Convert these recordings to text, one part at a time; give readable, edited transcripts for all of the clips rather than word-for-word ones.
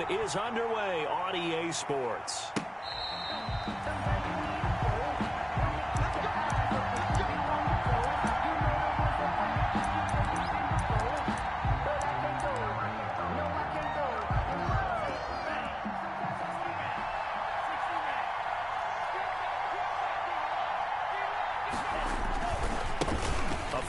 action is underway on EA Sports.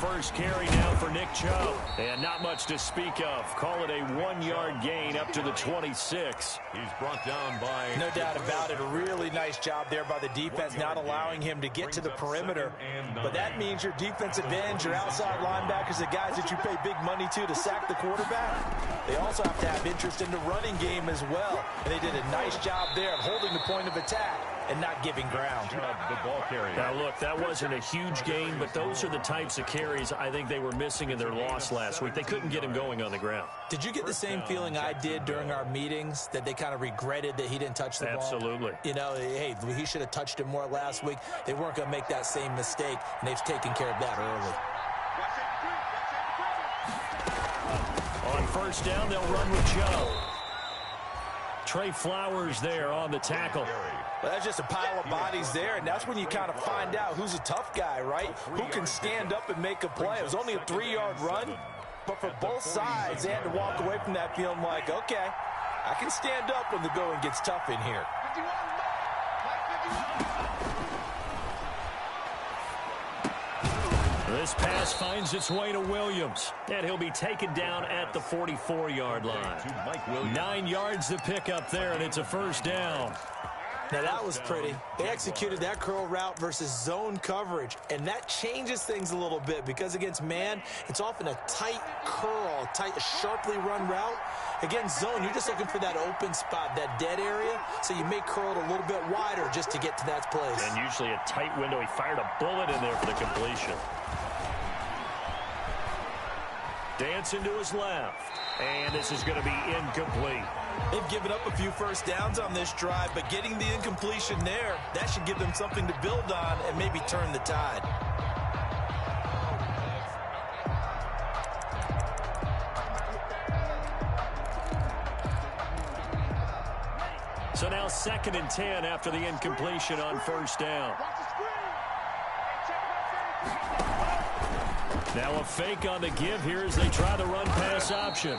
First carry now for Nick Chubb. And not much to speak of. Call it a 1-yard gain up to the 26. He's brought down by... No doubt about it. A really nice job there by the defense, not allowing him to get to the perimeter. But that means your defensive ends, your outside linebackers, the guys that you pay big money to sack the quarterback, they also have to have interest in the running game as well. And they did a nice job there of holding the point of attack and not giving ground. The ball carrier. Now, look, that wasn't a huge gain, but those are the types of carries I think they were missing in their loss last week. They couldn't get him going on the ground. Did you get the same feeling I did during our meetings, that they kind of regretted that he didn't touch the ball? Absolutely. You know, hey, he should have touched it more last week. They weren't going to make that same mistake, and they've taken care of that early. On first down, they'll run with Joe. Trey Flowers there on the tackle. Well, that's just a pile of bodies there, and that's when you kind of find out who's a tough guy, right? Who can stand up and make a play. It was only a 3-yard run, but for both sides, they had to walk away from that feeling like, okay, I can stand up when the going gets tough in here. This pass finds its way to Williams, and he'll be taken down at the 44-yard line. 9 yards to pick up there, and it's a first down. Now, that was pretty. They executed that curl route versus zone coverage, and that changes things a little bit because against man, it's often a tight curl, tight, sharply run route. Against zone, you're just looking for that open spot, that dead area, so you may curl it a little bit wider just to get to that place. And usually a tight window. He fired a bullet in there for the completion. Dancing to his left, and this is going to be incomplete. They've given up a few first downs on this drive, but getting the incompletion there, that should give them something to build on and maybe turn the tide. So now 2nd and 10 after the incompletion on first down. Now a fake on the give here as they try the run-pass option.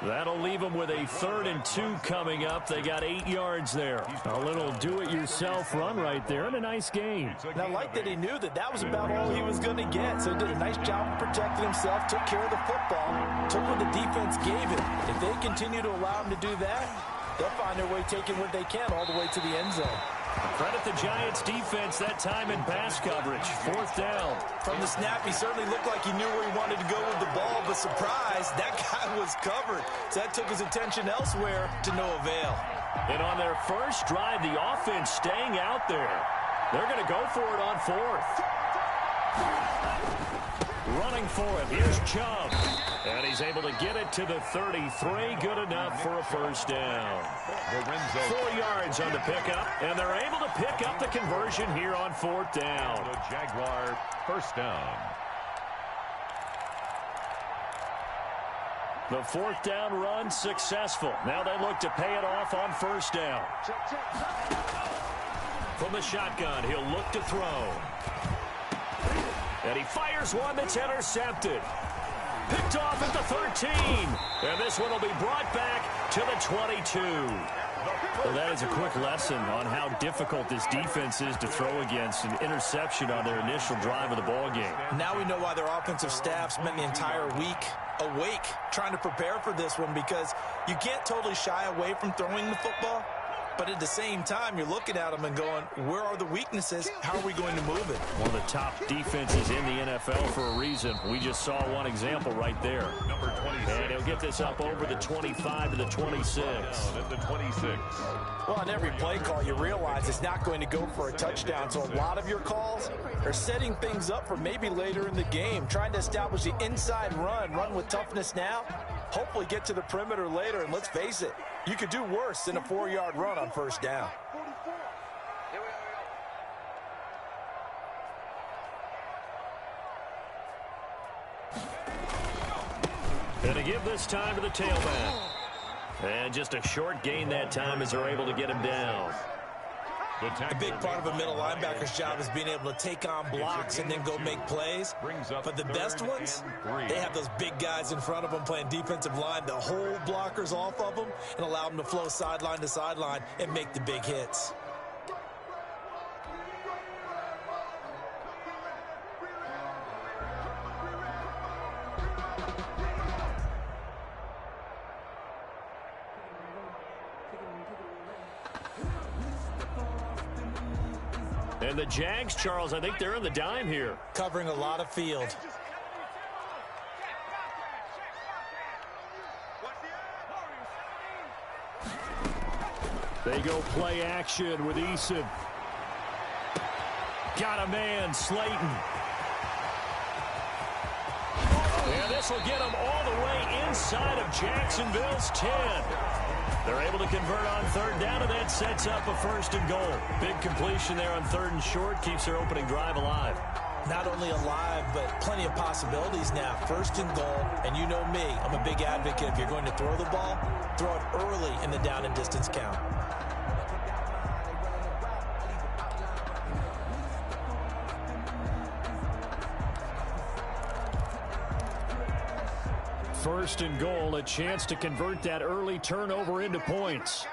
That'll leave them with a 3rd and 2 coming up. They got 8 yards there. A little do-it-yourself run right there and a nice game. And I like that he knew that that was about all he was going to get. So he did a nice job of protecting himself, took care of the football, took what the defense gave him. If they continue to allow him to do that, they'll find their way taking what they can all the way to the end zone. Credit the Giants' defense that time in pass coverage. 4th down. From the snap, he certainly looked like he knew where he wanted to go with the ball, but surprise, that guy was covered. So that took his attention elsewhere to no avail. And on their first drive, the offense staying out there. They're going to go for it on 4th. Running for it, here's Chubb. And he's able to get it to the 33. Good enough for a first down. 4 yards on the pickup, and they're able to pick up the conversion here on 4th down. The Jaguar first down. The 4th down run successful. Now they look to pay it off on first down. From the shotgun, he'll look to throw. And he fires one that's intercepted. Picked off at the 13. And this one will be brought back to the 22. Well, that is a quick lesson on how difficult this defense is to throw against an interception on their initial drive of the ball game. Now we know why their offensive staff spent the entire week awake trying to prepare for this one, because you can't totally shy away from throwing the football. But at the same time, you're looking at them and going, where are the weaknesses? How are we going to move it? One of the top defenses in the NFL for a reason. We just saw one example right there. Number 26. And he'll get this up over the 25 to the 26. At the 26. Well, on every play call, you realize it's not going to go for a touchdown. So a lot of your calls are setting things up for maybe later in the game, trying to establish the inside run with toughness now, hopefully get to the perimeter later. And let's face it, you could do worse than a 4-yard run on first down. And to give this time to the tailback. And just a short gain that time as they're able to get him down. A big part of a middle linebacker's job is being able to take on blocks and then go make plays. But the best ones, they have those big guys in front of them playing defensive line that hold blockers off of them and allow them to flow sideline to sideline and make the big hits. And the Jags, Charles, I think they're in the dime here. Covering a lot of field. They go play action with Eason. Got a man, Slayton. And this will get them all the way inside of Jacksonville's 10. They're able to convert on third down, and that sets up a 1st and goal. Big completion there on 3rd and short keeps their opening drive alive. Not only alive, but plenty of possibilities now. 1st and goal, and you know me, I'm a big advocate. If you're going to throw the ball, throw it early in the down and distance count. First and goal, a chance to convert that early turnover into points.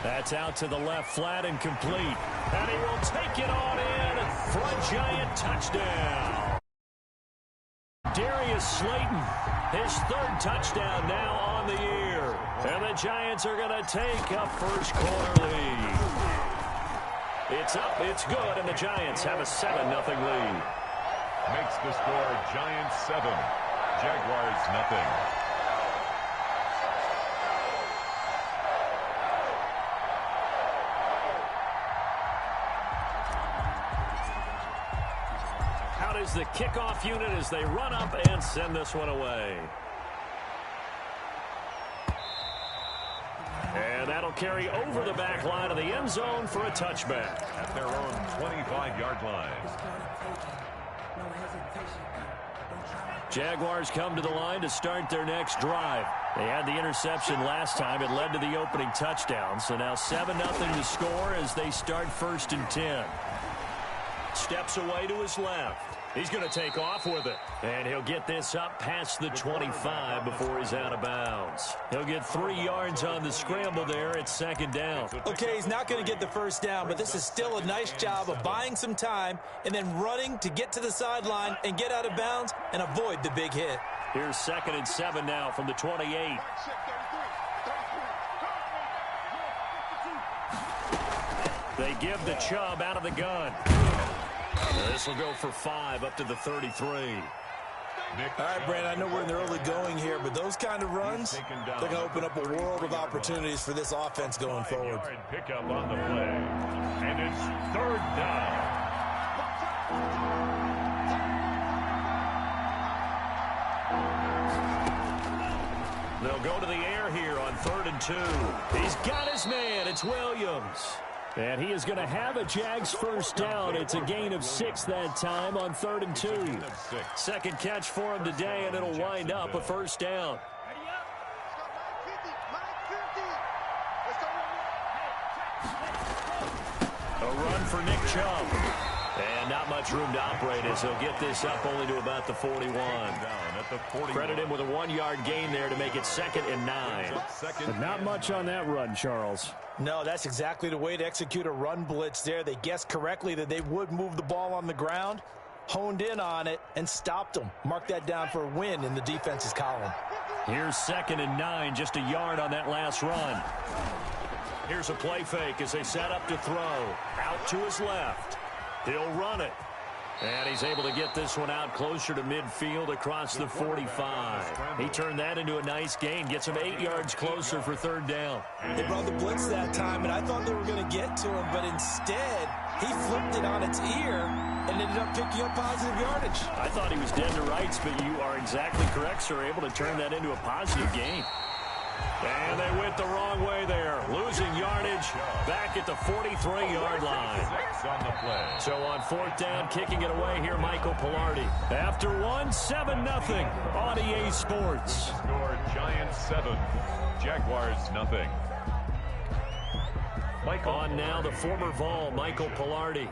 That's out to the left, flat and complete. And he will take it on in for a giant touchdown. Darius Slayton, his 3rd touchdown now on the year. And the Giants are going to take a first quarter lead. It's up, it's good, and the Giants have a 7-0 lead. Makes the score Giants 7, Jaguars nothing. Out is the kickoff unit as they run up and send this one away. And that'll carry over the back line of the end zone for a touchback. At their own 25-yard line. Jaguars come to the line to start their next drive. They had the interception last time. It led to the opening touchdown. So now 7-0 to score as they start 1st and 10. Steps away to his left. He's going to take off with it. And he'll get this up past the 25 before he's out of bounds. He'll get 3 yards on the scramble there at 2nd down. Okay, he's not going to get the 1st down, but this is still a nice job of buying some time and then running to get to the sideline and get out of bounds and avoid the big hit. Here's 2nd and 7 now from the 28. They give the Chubb out of the gun. This will go for 5 up to the 33. All right, Brandon, I know we're in the early going here, but those kind of runs, they're going to open up a world of opportunities for this offense going forward. Pick up on the play, and it's 3rd down. They'll go to the air here on 3rd and 2. He's got his man. It's Williams. And he is going to have a Jags 1st down. It's a gain of 6 that time on 3rd and 2. 2nd catch for him today, and it'll wind up a 1st down. A run for Nick Chubb. And not much room to operate as he'll get this up only to about the 41. Credit him with a 1-yard gain there to make it 2nd and 9. But not much on that run, Charles. No, that's exactly the way to execute a run blitz there. They guessed correctly that they would move the ball on the ground, honed in on it, and stopped them. Mark that down for a win in the defense's column. Here's 2nd and 9, just a yard on that last run. Here's a play fake as they set up to throw. Out to his left. He'll run it. And he's able to get this one out closer to midfield across the 45. He turned that into a nice gain. Gets him 8 yards closer for 3rd down. They brought the blitz that time, and I thought they were going to get to him, but instead he flipped it on its ear and ended up picking up positive yardage. I thought he was dead to rights, but you are exactly correct, sir. Able to turn that into a positive gain. And they went the wrong way there. Losing yardage back at the 43-yard line. On the play. So on 4th down, kicking it away here, Michael Pilardi. After 7-0 on EA Sports. Score Giants 7, Jaguars nothing. On now the former Vol, Michael Pilardi.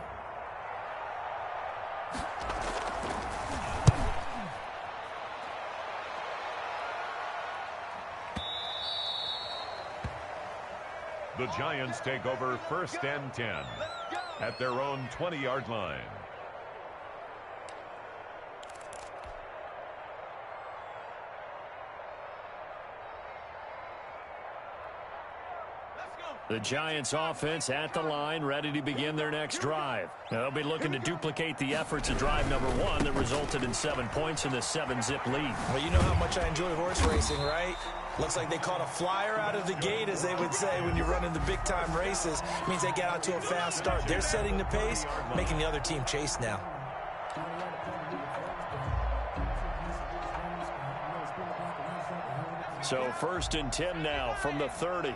The Giants take over 1st and 10 at their own 20-yard line. The Giants offense at the line, ready to begin their next drive. Now, they'll be looking to duplicate the efforts of drive number 1 that resulted in 7 points in the 7-zip lead. Well, you know how much I enjoy horse racing, right? Looks like they caught a flyer out of the gate, as they would say when you're running the big-time races. It means they get out to a fast start. They're setting the pace, making the other team chase now. So 1st and 10 now from the 30.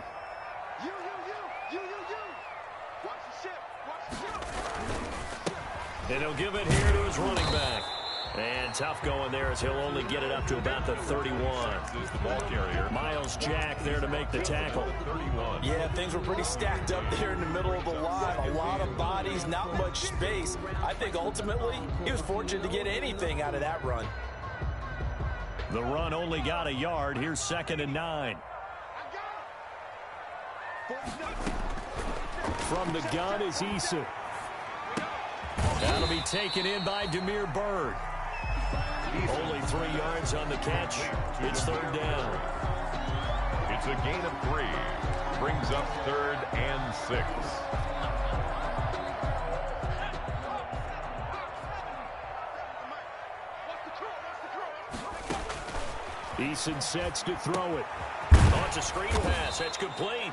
And he'll give it here to his running back. And tough going there as he'll only get it up to about the 31. The ball carrier. Miles Jack there to make the tackle. 31. Yeah, things were pretty stacked up there in the middle of the line. A lot of bodies, not much space. I think ultimately he was fortunate to get anything out of that run. The run only got a yard. Here's 2nd and 9. From the gun is Issa. That'll be taken in by Demir Bird. Only 3 yards on the catch. It's 3rd down. It's a gain of 3. Brings up 3rd and 6. Eason sets to throw it. Oh, it's a screen pass. That's complete.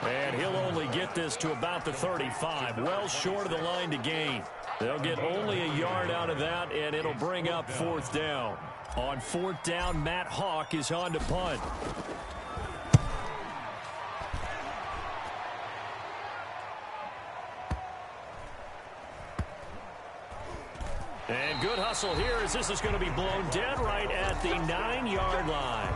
And he'll only get this to about the 35. Well short of the line to gain. They'll get only a yard out of that, and it'll bring up 4th down. On 4th down, Matt Hawk is on to punt. And good hustle here as this is going to be blown dead right at the 9-yard line.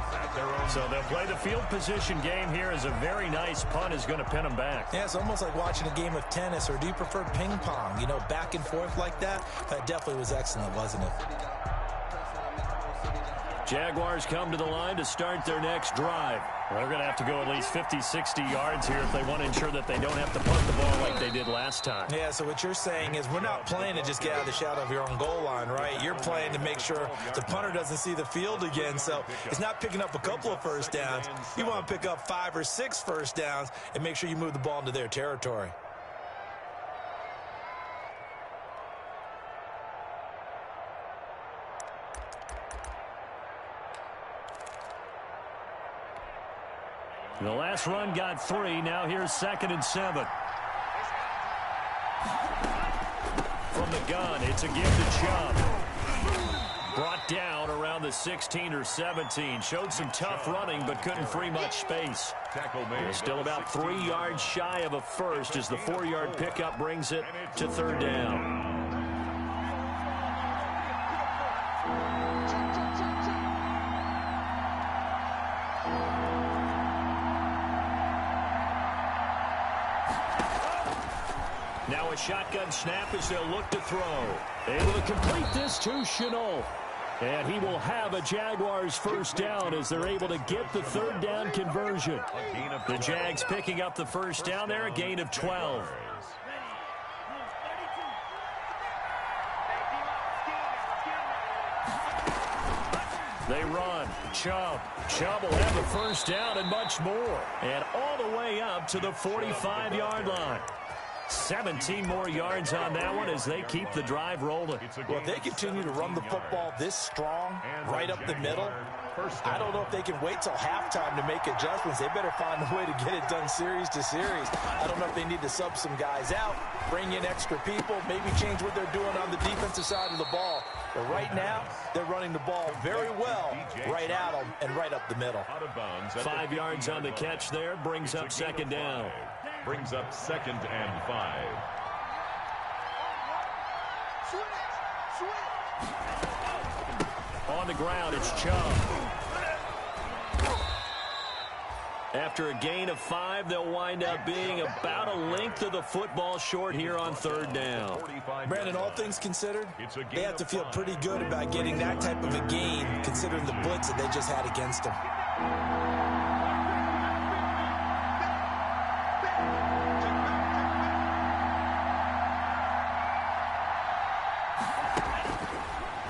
So they'll play the field position game here as a very nice punt is going to pin them back. Yeah, it's almost like watching a game of tennis, or do you prefer ping pong? You know, back and forth like that? That definitely was excellent, wasn't it? Jaguars come to the line to start their next drive. They're going to have to go at least 50, 60 yards here if they want to ensure that they don't have to punt the ball like they did last time. Yeah, so what you're saying is we're not playing to just get out of the shadow of your own goal line, right? You're playing to make sure the punter doesn't see the field again. So it's not picking up a couple of first downs. You want to pick up 5 or 6 first downs and make sure you move the ball into their territory. The last run got 3. Now here's 2nd and 7. From the gun, it's a give to Chubb. Brought down around the 16 or 17. Showed some tough running, but couldn't free much space. Still about 3 yards shy of a first as the 4-yard pickup brings it to 3rd down. Now a shotgun snap as they'll look to throw. Able to complete this to Chenault. And he will have a Jaguars first down as they're able to get the 3rd down conversion. The Jags picking up the first down there, a gain of 12. They run. Chubb. Chubb will have the first down and much more. And all the way up to the 45-yard line. 17 more yards on that one as they keep the drive rolling. Well, if they continue to run the football this strong, right up the middle, I don't know if they can wait till halftime to make adjustments. They better find a way to get it done series to series. I don't know if they need to sub some guys out, bring in extra people, maybe change what they're doing on the defensive side of the ball. But right now, they're running the ball very well right at them and right up the middle. 5 yards on the catch there. Brings up second down. Brings up 2nd and 5. On the ground, it's Chubb. After a gain of 5, they'll wind up being about a length of the football short here on 3rd down. Brandon, all things considered, they have to feel pretty good about getting that type of a gain, considering the blitz that they just had against them.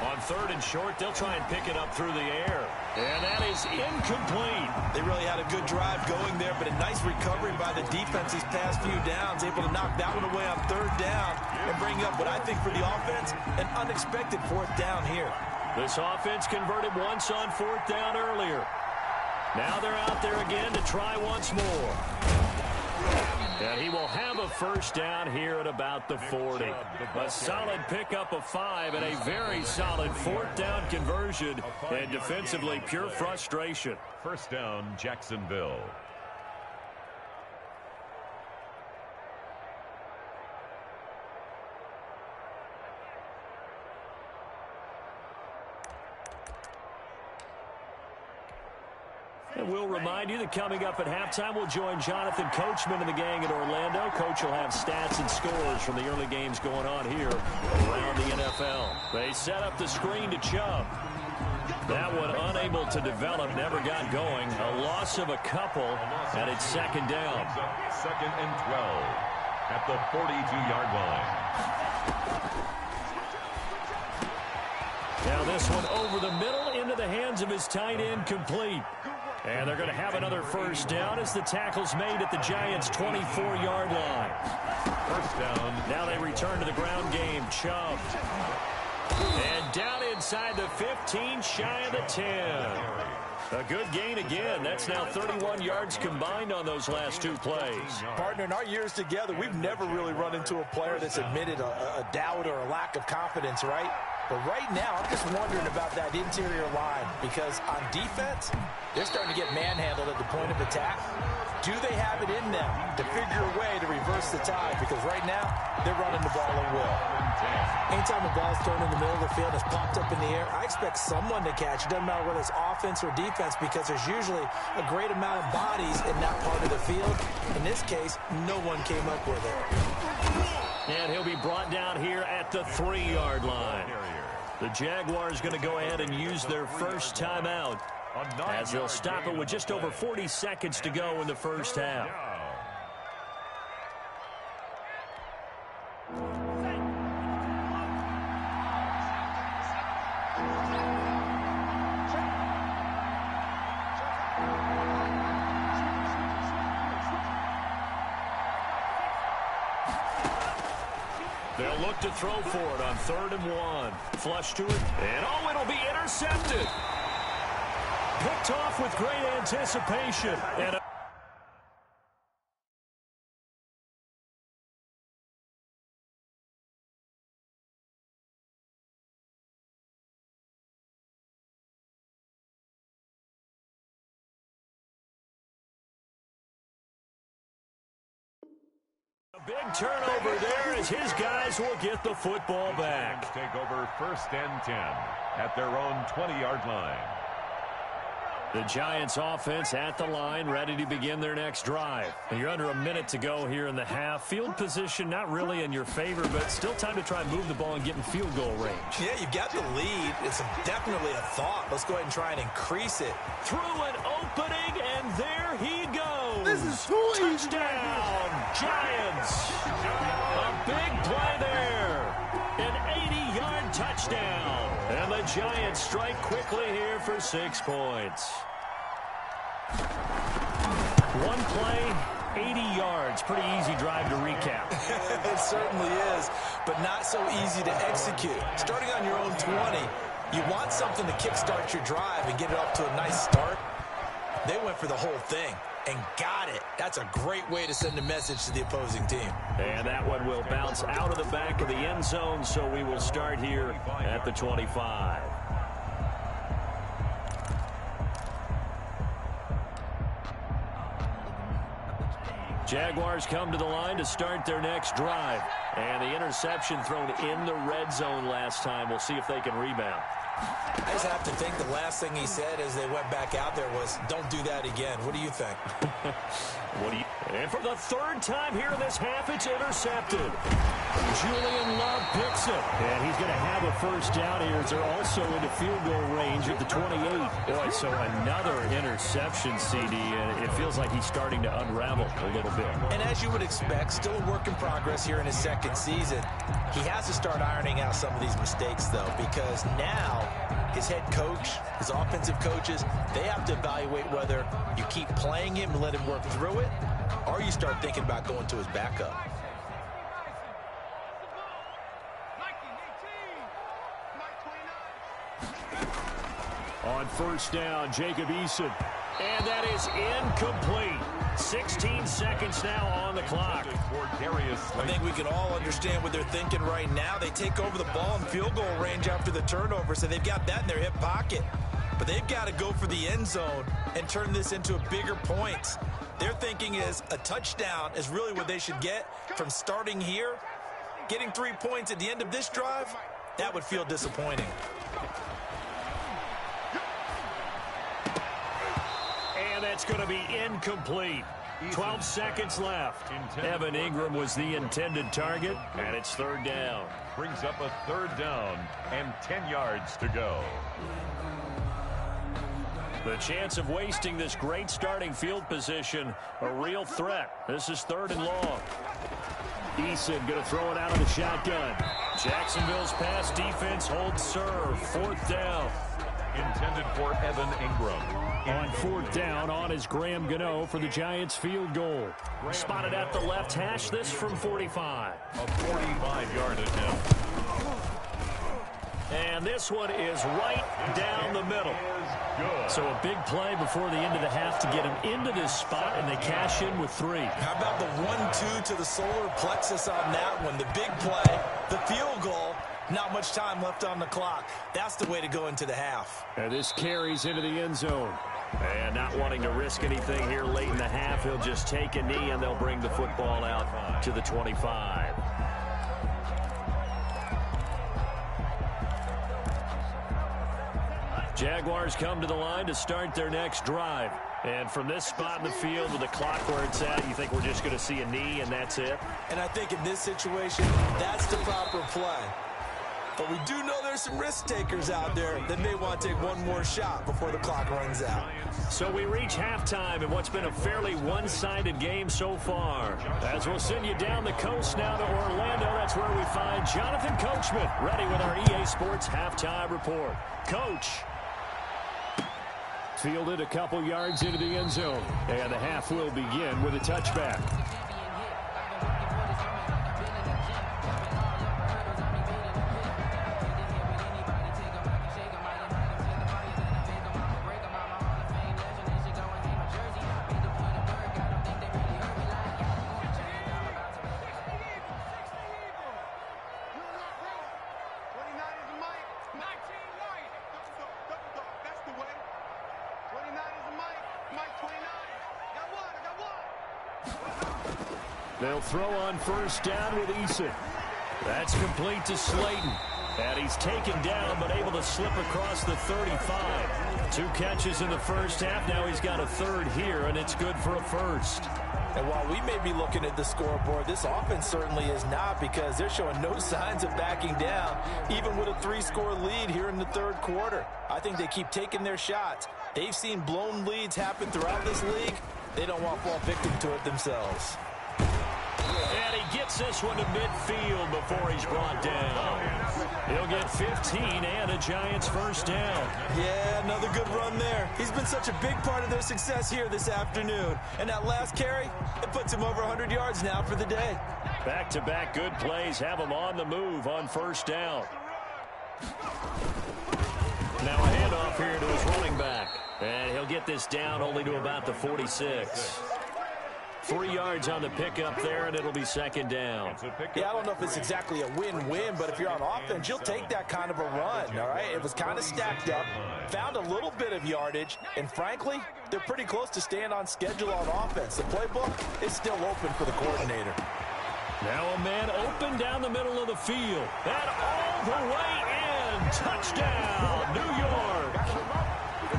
On 3rd and short, they'll try and pick it up through the air. And that is incomplete. They really had a good drive going there, but a nice recovery by the defense these past few downs, able to knock that one away on 3rd down and bring up what I think for the offense, an unexpected 4th down here. This offense converted once on 4th down earlier. Now they're out there again to try once more. And he will have a 1st down here at about the 40. A solid pickup of 5 and a very solid 4th down conversion. And defensively, pure frustration. 1st down, Jacksonville. And we'll remind you that coming up at halftime, we'll join Jonathan Coachman and the gang in Orlando. Coach will have stats and scores from the early games going on here around the NFL. They set up the screen to Chubb. That one unable to develop, never got going. A loss of a couple, and it's 2nd down. 2nd and 12 at the 42-yard line. Now this one over the middle into the hands of his tight end, complete. And they're going to have another 1st down as the tackle's made at the Giants' 24-yard line. 1st down. Now they return to the ground game. Chubb. And down inside the 15, shy of the 10. A good gain again. That's now 31 yards combined on those last 2 plays. Partner, in our years together, we've never really run into a player that's admitted a doubt or a lack of confidence, right? But right now, I'm just wondering about that interior line because on defense, they're starting to get manhandled at the point of attack. Do they have it in them to figure a way to reverse the tide? Because right now, they're running the ball at will. Anytime a ball's thrown in the middle of the field and it's popped up in the air, I expect someone to catch. It doesn't matter whether it's offense or defense because there's usually a great amount of bodies in that part of the field. In this case, no one came up with it. And he'll be brought down here at the 3-yard line. The Jaguars going to go ahead and use their first timeout as they'll stop it with just over 40 seconds to go in the 1st half. They'll look to throw for it on 3rd and 1. Flush to it, and oh, it'll be intercepted. Picked off with great anticipation. And a big turnover there as his guys will get the football back. Take over 1st and 10 at their own 20-yard line. The Giants offense at the line, ready to begin their next drive. And you're under a minute to go here in the half. Field position not really in your favor, but still time to try and move the ball and get in field goal range. Yeah, you've got the lead. It's definitely a thought. Let's go ahead and try and increase it. Through an opening, and there he goes. This is too easy. Touchdown, Giants. A big play there. An 80-yard touchdown. And the Giants strike quickly here for 6 points. One play, 80 yards. Pretty easy drive to recap. It certainly is, but not so easy to execute. Starting on your own 20, you want something to kickstart your drive and get it off to a nice start. They went for the whole thing. and got it. That's a great way to send a message to the opposing team. And that one will bounce out of the back of the end zone, so we will start here at the 25. Jaguars come to the line to start their next drive. And the interception thrown in the red zone last time. We'll see if they can rebound. I just have to think the last thing he said as they went back out there was, don't do that again. What do you think? And for the third time here in this half, it's intercepted. Julian Love picks it. And he's going to have a first down here as they're also into field goal range at the 28. Boy, so another interception, CD. And it feels like he's starting to unravel a little bit. And as you would expect, still a work in progress here in his second season. He has to start ironing out some of these mistakes, though, because now his head coach, his offensive coaches, they have to evaluate whether you keep playing him and let him work through it, or you start thinking about going to his backup. On first down, Jacob Eason. And that is incomplete. 16 seconds now on the clock. I think we can all understand what they're thinking right now. They take over the ball in field goal range after the turnover, so they've got that in their hip pocket. But they've got to go for the end zone and turn this into a bigger point. Their thinking is a touchdown is really what they should get from starting here. Getting 3 points at the end of this drive, that would feel disappointing. And that's going to be incomplete. 12 seconds left. Evan Ingram was the intended target, and it's third down. Brings up a third down and 10 yards to go. The chance of wasting this great starting field position, a real threat. This is third and long. Eason going to throw it out of the shotgun. Jacksonville's pass defense holds serve. Fourth down. Intended for Evan Ingram. On fourth down, on is Graham Gano for the Giants field goal. Spotted at the left hash, this from 45. A 45-yard attempt. And this one is right down the middle. So a big play before the end of the half to get him into this spot, and they cash in with 3. How about the 1-2 to the solar plexus on that one? The big play, the field goal, not much time left on the clock. That's the way to go into the half. And this carries into the end zone. And not wanting to risk anything here late in the half, he'll just take a knee, and they'll bring the football out to the 25. Jaguars come to the line to start their next drive. And from this spot in the field with the clock where it's at, you think we're just going to see a knee and that's it? And I think in this situation, that's the proper play. But we do know there's some risk takers out there that may want to take one more shot before the clock runs out. So we reach halftime in what's been a fairly one-sided game so far. As we'll send you down the coast now to Orlando, that's where we find Jonathan Coachman ready with our EA Sports halftime report. Coach. Fielded a couple yards into the end zone. And the half will begin with a touchback. They'll throw on first down with Eason. That's complete to Slayton. And he's taken down but able to slip across the 35. 2 catches in the first half. Now he's got a third here, and it's good for a first. And while we may be looking at the scoreboard, this offense certainly is not, because they're showing no signs of backing down, even with a 3-score lead here in the third quarter. I think they keep taking their shots. They've seen blown leads happen throughout this league. They don't want to fall victim to it themselves. And he gets this one to midfield before he's brought down. He'll get 15 and a Giants first down. Yeah, another good run there. He's been such a big part of their success here this afternoon. And that last carry, it puts him over 100 yards now for the day. Back-to-back good plays have him on the move on first down. Now a handoff here to his running back. And he'll get this down only to about the 46. 3 yards on the pickup there, and it'll be second down. Yeah, I don't know if it's exactly a win-win, but if you're on offense, you'll take that kind of a run, all right? It was kind of stacked up, found a little bit of yardage, and frankly, they're pretty close to staying on schedule on offense. The playbook is still open for the coordinator. Now a man open down the middle of the field. And all the way in. Touchdown, New York.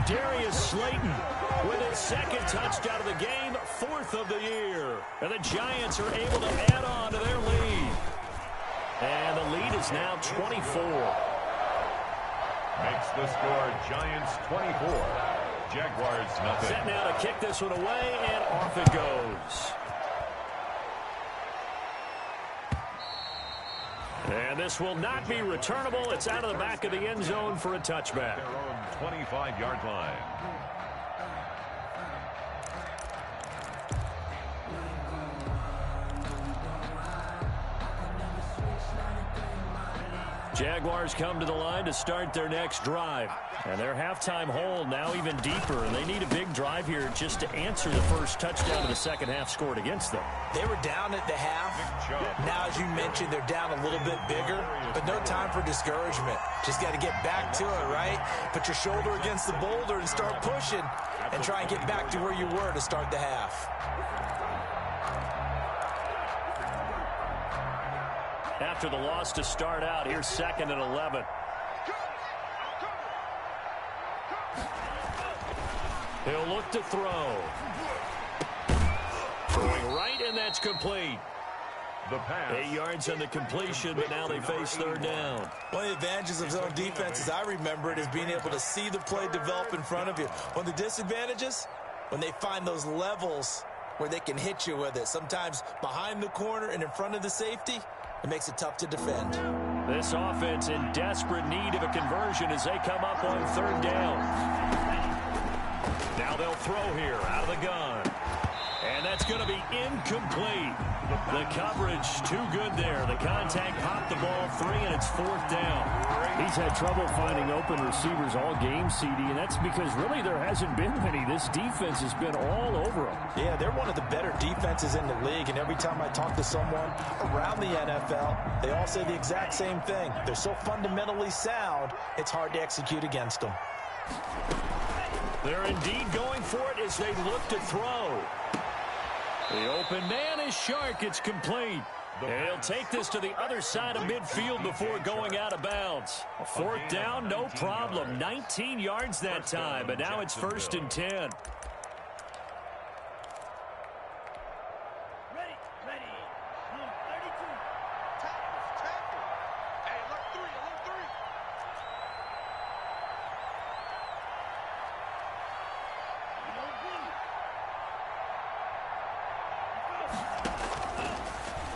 Darius Slayton with his second touchdown of the game, 4th of the year. And the Giants are able to add on to their lead. And the lead is now 24. Makes the score Giants 24. Jaguars nothing. Set now to kick this one away, and off it goes. And this will not be returnable. It's out of the back of the end zone for a touchback. Their own 25-yard line. Jaguars come to the line to start their next drive. And their halftime hole now even deeper, and they need a big drive here just to answer the first touchdown of the second half scored against them. They were down at the half. Now, as you mentioned, they're down a little bit bigger, but no time for discouragement. Just got to get back to it, right? Put your shoulder against the boulder and start pushing and try and get back to where you were to start the half. After the loss to start out, here's 2nd and 11. He'll look to throw. Throwing right, and that's complete. The pass. 8 yards on the completion, but now they face 3rd down. One of the advantages of zone defense, as I remember it, is being able to see the play develop in front of you. One of the disadvantages, when they find those levels where they can hit you with it, sometimes behind the corner and in front of the safety, it makes it tough to defend. This offense in desperate need of a conversion as they come up on 3rd down. Now they'll throw here out of the gun. And that's going to be incomplete. The coverage too good there. The contact popped the ball 3, and it's 4th down. He's had trouble finding open receivers all game, CD, and that's because really there hasn't been many. This defense has been all over them. Yeah, they're one of the better defenses in the league, and every time I talk to someone around the NFL, they all say the exact same thing. They're so fundamentally sound, it's hard to execute against them. They're indeed going for it as they look to throw. The open man is Shark. It's complete. And he'll take this to the other side of midfield before going out of bounds. A 4th down, no problem. 19 yards that time, but now it's 1st and 10.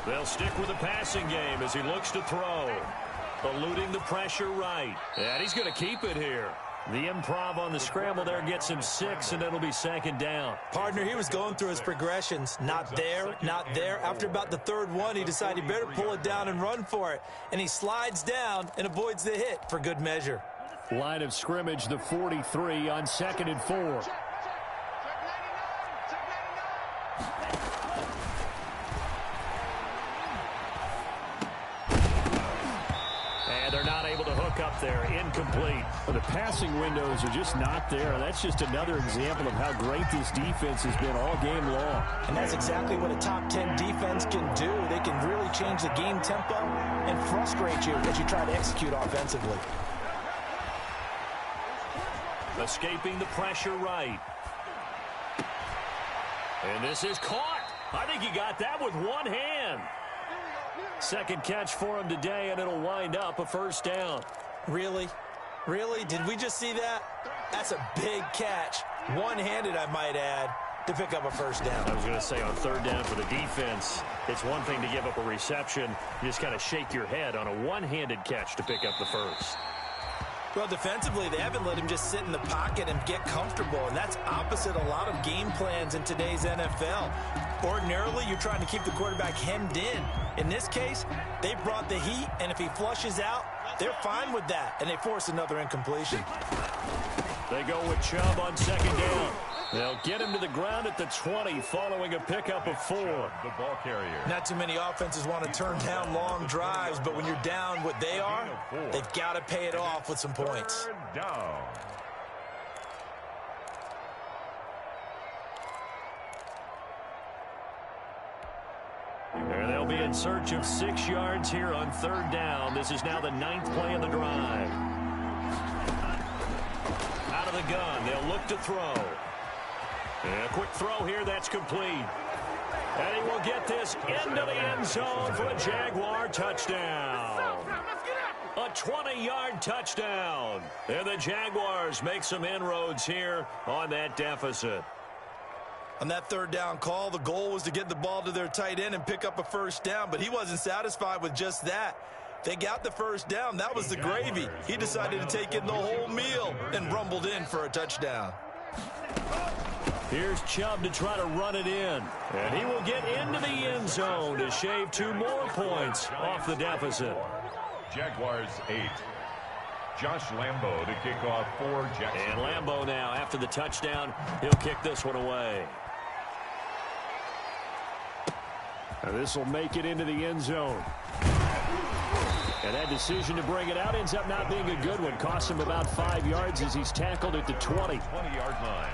They'll stick with the passing game as he looks to throw. Eluding the pressure right. And he's going to keep it here. The improv on the scramble there gets him 6, and it'll be 2nd down. Partner, he was going through his progressions. Not there, not there. After about the 3rd one, he decided he better pull it down and run for it. And he slides down and avoids the hit for good measure. Line of scrimmage, the 43 on 2nd and 4. Up there, incomplete. Well, the passing windows are just not there. That's just another example of how great this defense has been all game long. And that's exactly what a top 10 defense can do. They can really change the game tempo and frustrate you as you try to execute offensively. Escaping the pressure right. And this is caught. I think he got that with one hand. Second catch for him today, and it'll wind up a 1st down. Really? Really? Did we just see that? That's a big catch. One-handed, I might add, to pick up a 1st down. I was going to say on 3rd down for the defense, it's one thing to give up a reception. You just kind of shake your head on a one-handed catch to pick up the 1st. Well, defensively, they haven't let him just sit in the pocket and get comfortable, and that's opposite a lot of game plans in today's NFL. Ordinarily, you're trying to keep the quarterback hemmed in. In this case, they brought the heat, and if he flushes out, they're fine with that, and they force another incompletion. They go with Chubb on second down. They'll get him to the ground at the 20 following a pickup of 4. The ball carrier. Not too many offenses want to turn down long drives, but when you're down what they are, they've got to pay it off with some points. Third down. They'll be in search of 6 yards here on third down. This is now the 9th play of the drive. Out of the gun, they'll look to throw. And a quick throw here, that's complete. And he will get this into the end zone for a Jaguar touchdown. A 20-yard touchdown. And the Jaguars make some inroads here on that deficit. On that third down call, the goal was to get the ball to their tight end and pick up a first down, but he wasn't satisfied with just that. They got the first down. That was the gravy. He decided to take in the whole meal and rumbled in for a touchdown. Here's Chubb to try to run it in. And he will get into the end zone to shave 2 more points off the deficit. Jaguars 8. Josh Lambo to kick off for Jacksonville. And Lambo now, after the touchdown, he'll kick this one away. And this will make it into the end zone. And that decision to bring it out ends up not being a good one. Costs him about 5 yards as he's tackled at the 20. 20-yard line.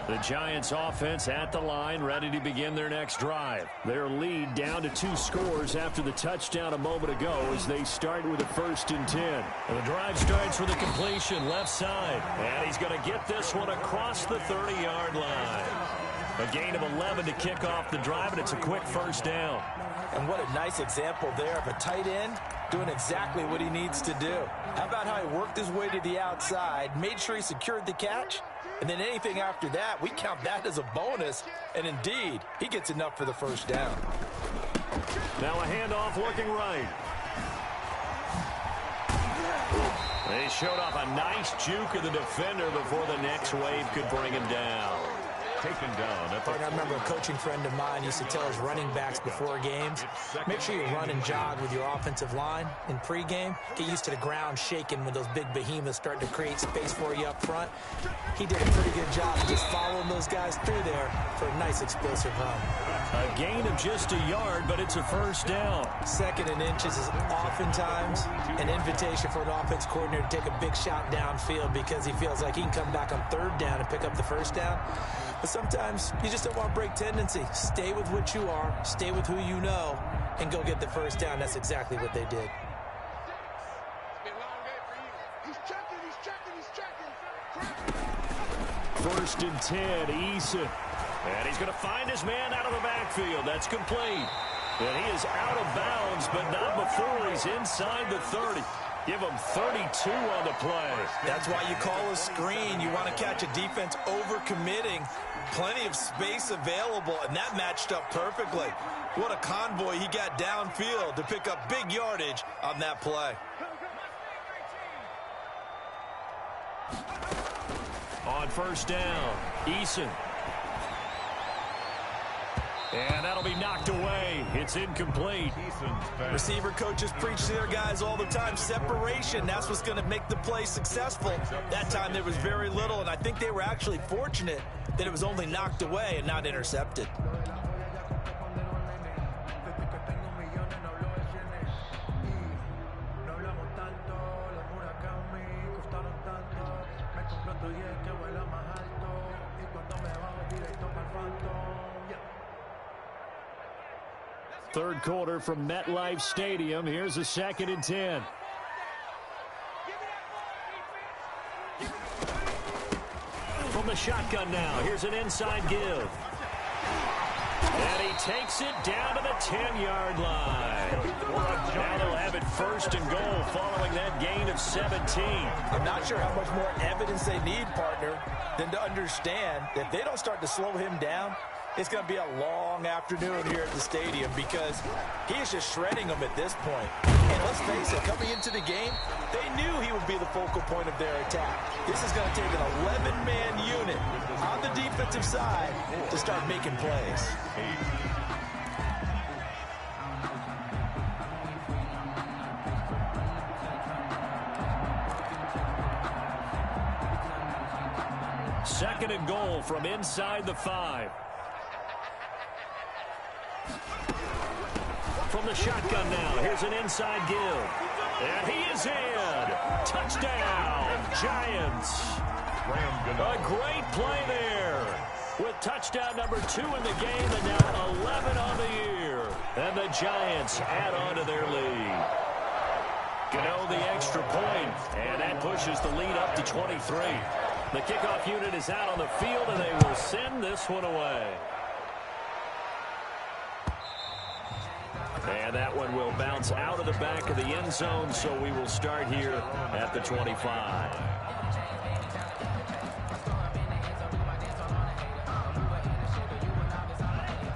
The Giants offense at the line, ready to begin their next drive. Their lead down to 2 scores after the touchdown a moment ago as they start with a 1st and 10. And the drive starts with a completion left side. And he's going to get this one across the 30-yard line. A gain of 11 to kick off the drive, and it's a quick first down. And what a nice example there of a tight end doing exactly what he needs to do. How about how he worked his way to the outside, made sure he secured the catch, and then anything after that, we count that as a bonus. And indeed, he gets enough for the first down. Now a handoff looking right. They showed off a nice juke of the defender before the next wave could bring him down. Taken down. I remember a coaching friend of mine used to tell his running backs before games, make sure you run and jog with your offensive line in pregame. Get used to the ground shaking when those big behemoths start to create space for you up front. He did a pretty good job just following those guys through there for a nice explosive run. A gain of just a yard, but it's a first down. 2nd and inches is oftentimes an invitation for an offense coordinator to take a big shot downfield because he feels like he can come back on 3rd down and pick up the first down. But sometimes you just don't want to break tendency. Stay with what you are, stay with who you know, and go get the first down. That's exactly what they did. First and 10, Eason. And he's going to find his man out of the backfield. That's complete. And he is out of bounds, but not before he's inside the 30. Give him 32 on the play. That's why you call a screen. You want to catch a defense over-committing. Plenty of space available, and that matched up perfectly. What a convoy he got downfield to pick up big yardage on that play. On first down, Eason. And that'll be knocked away. It's incomplete. Receiver coaches preach to their guys all the time. Separation, that's what's going to make the play successful. That time there was very little, and I think they were actually fortunate that it was only knocked away and not intercepted. Third quarter from MetLife Stadium. Here's a 2nd and 10. From the shotgun now, here's an inside give. And he takes it down to the 10-yard line. Now they'll have it 1st and goal following that gain of 17. I'm not sure how much more evidence they need, partner, than to understand that if they don't start to slow him down, it's going to be a long afternoon here at the stadium because he is just shredding them at this point. And let's face it, coming into the game, they knew he would be the focal point of their attack. This is going to take an 11-man unit on the defensive side to start making plays. Second and goal from inside the 5. From the shotgun now, here's an inside give. And he is in. Touchdown, Giants. A great play there. With touchdown number 2 in the game and now 11 on the year. And the Giants add on to their lead. Gano the extra point, and that pushes the lead up to 23. The kickoff unit is out on the field, and they will send this one away. And that one will bounce out of the back of the end zone, so we will start here at the 25.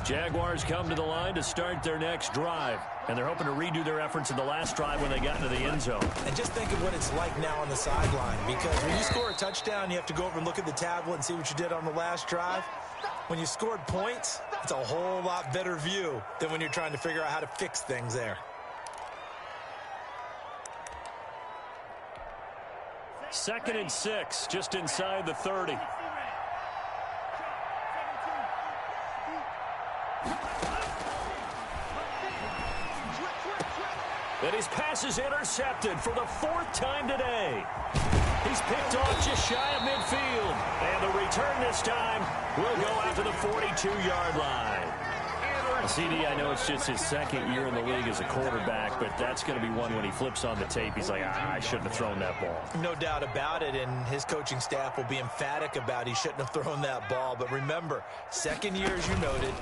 Jaguars come to the line to start their next drive. And they're hoping to redo their efforts in the last drive when they got into the end zone. And just think of what it's like now on the sideline. Because when you score a touchdown, you have to go over and look at the tablet and see what you did on the last drive. When you scored points, it's a whole lot better view than when you're trying to figure out how to fix things there. Second and 6, just inside the 30. And his pass is intercepted for the 4th time today. He's picked off just shy of midfield. And the return this time will go out to the 42-yard line. CD, I know it's just his second year in the league as a quarterback, but that's going to be one when he flips on the tape. He's like, I shouldn't have thrown that ball. No doubt about it, and his coaching staff will be emphatic about he shouldn't have thrown that ball. But remember, second year, as you noted,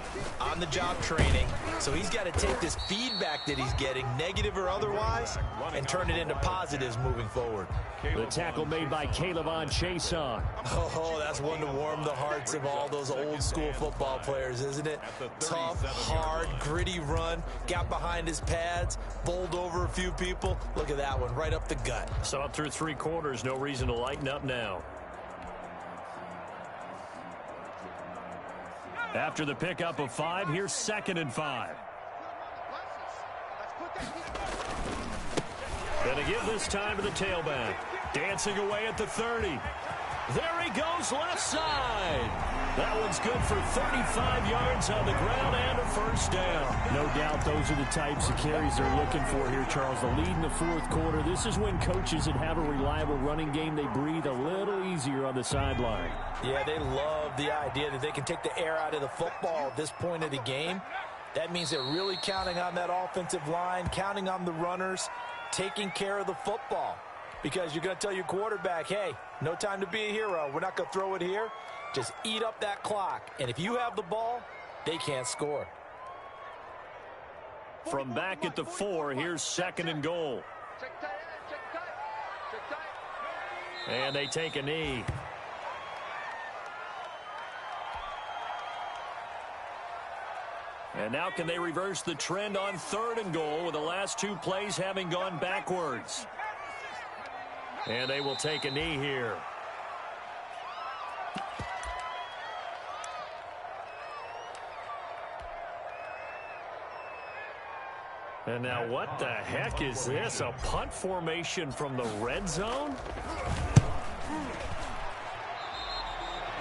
on-the-job training. So he's got to take this feedback that he's getting, negative or otherwise, and turn it into positives moving forward. The tackle made by Calebon Chason. Oh, that's one to warm the hearts of all those old-school football players, isn't it? Tough, hard, gritty run, got behind his pads, bowled over a few people. Look at that one, right up the gut. So up through 3 quarters, no reason to lighten up now. After the pickup of 5, here's 2nd and 5. Gonna give this time to the tailback. Dancing away at the 30. There he goes left side. That one's good for 35 yards on the ground and a first down. No doubt those are the types of carries they're looking for here, Charles. The lead in the 4th quarter. This is when coaches that have a reliable running game, they breathe a little easier on the sideline. Yeah, they love the idea that they can take the air out of the football at this point of the game. That means they're really counting on that offensive line, counting on the runners, taking care of the football. Because you're going to tell your quarterback, hey, no time to be a hero. We're not going to throw it here. Just eat up that clock. And if you have the ball, they can't score. From back at the 4, here's 2nd and goal. And they take a knee. And now can they reverse the trend on 3rd and goal with the last 2 plays having gone backwards? And they will take a knee here. And now what the heck is this? A punt formation from the red zone?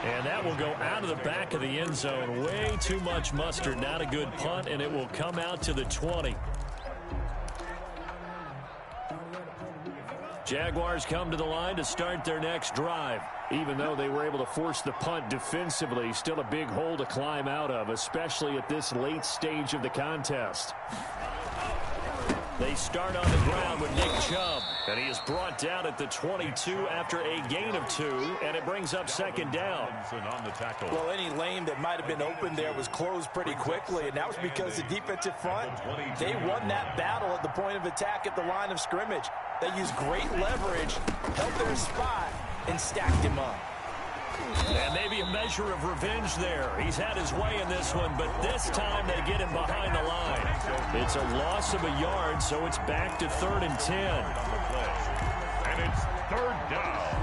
And that will go out of the back of the end zone. Way too much mustard. Not a good punt, and it will come out to the 20. Jaguars come to the line to start their next drive. Even though they were able to force the punt defensively, still a big hole to climb out of, especially at this late stage of the contest. They start on the ground with Nick Chubb, and he is brought down at the 22 after a gain of 2, and it brings up 2nd down. On the tackle. Well, any lane that might have been open there was closed pretty quickly, and that was because the defensive front, they won that battle at the point of attack at the line of scrimmage. They used great leverage, held their spot, and stacked him up. And maybe a measure of revenge there. He's had his way in this one, but this time they get him behind the line. It's a loss of a yard, so it's back to 3rd and 10. And it's 3rd down.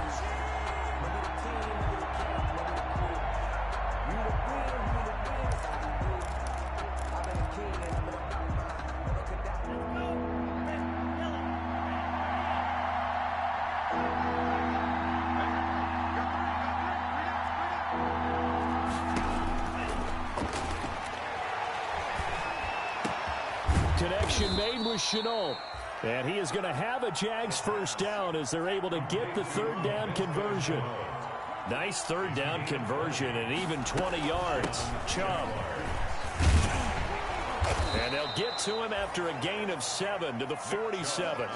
Connection made with Chenault. And he is going to have a Jags first down as they're able to get the third down conversion. Nice third down conversion and even 20 yards. Chubb. And they'll get to him after a gain of 7 to the 47.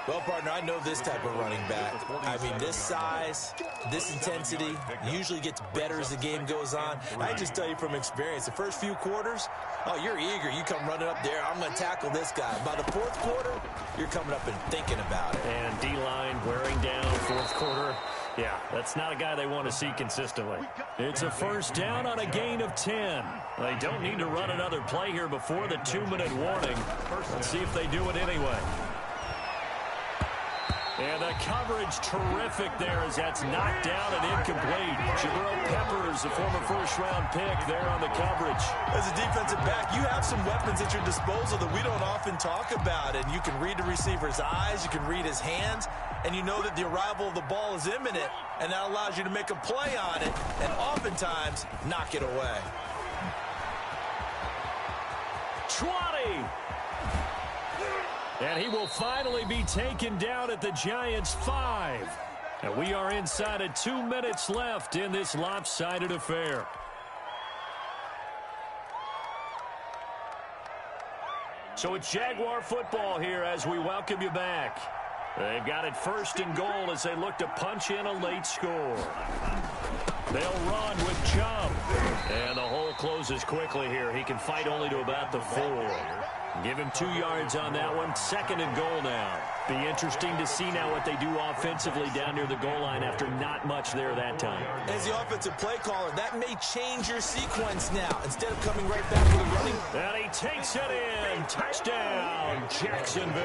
Well, partner, I know this type of running back. I mean, this size, this intensity usually gets better as the game goes on. I just tell you from experience, the first few quarters, oh, you're eager. You come running up there, I'm going to tackle this guy. By the fourth quarter, you're coming up and thinking about it. And D-line wearing down fourth quarter. Yeah, that's not a guy they want to see consistently. It's a first down on a gain of 10. They don't need to run another play here before the 2-minute warning. Let's see if they do it anyway. And the coverage terrific there as that's knocked down and incomplete. Jabril Peppers, the former first-round pick, there on the coverage. As a defensive back, you have some weapons at your disposal that we don't often talk about. And you can read the receiver's eyes, you can read his hands, and you know that the arrival of the ball is imminent. And that allows you to make a play on it and oftentimes knock it away. 20. And he will finally be taken down at the Giants' 5. And we are inside of 2 minutes left in this lopsided affair. So it's Jaguar football here as we welcome you back. They've got it first and goal as they look to punch in a late score. They'll run with Chubb. And the hole closes quickly here. He can fight only to about the 4. Give him 2 yards on that one. Second and goal now. Be interesting to see now what they do offensively down near the goal line after not much there that time. As the offensive play caller, that may change your sequence now. Instead of coming right back to the running. And he takes it in. Touchdown, Jacksonville.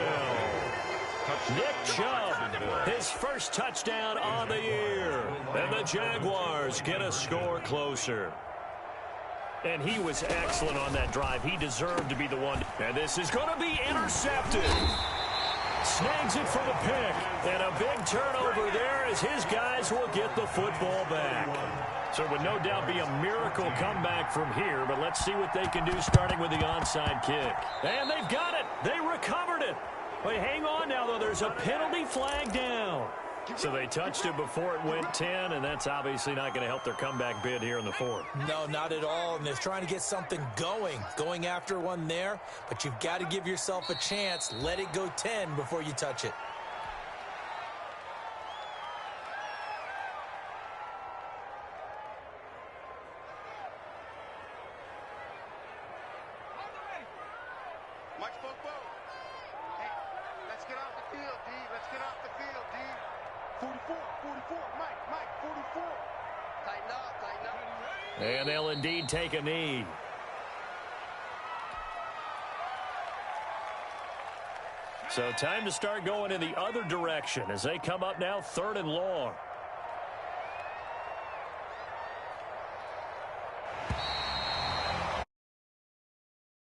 Nick Chubb, his first touchdown on the year. And the Jaguars get a score closer. And he was excellent on that drive. He deserved to be the one. And this is going to be intercepted. Snags it for the pick. And a big turnover there as his guys will get the football back. So it would no doubt be a miracle comeback from here, but let's see what they can do starting with the onside kick. And they've got it. They recovered it. Wait, hang on now, though. There's a penalty flag down. So they touched it before it went 10, and that's obviously not going to help their comeback bid here in the 4th. No, not at all, and they're trying to get something going after one there, but you've got to give yourself a chance. Let it go 10 before you touch it. And they'll indeed take a knee. So time to start going in the other direction as they come up now 3rd and long.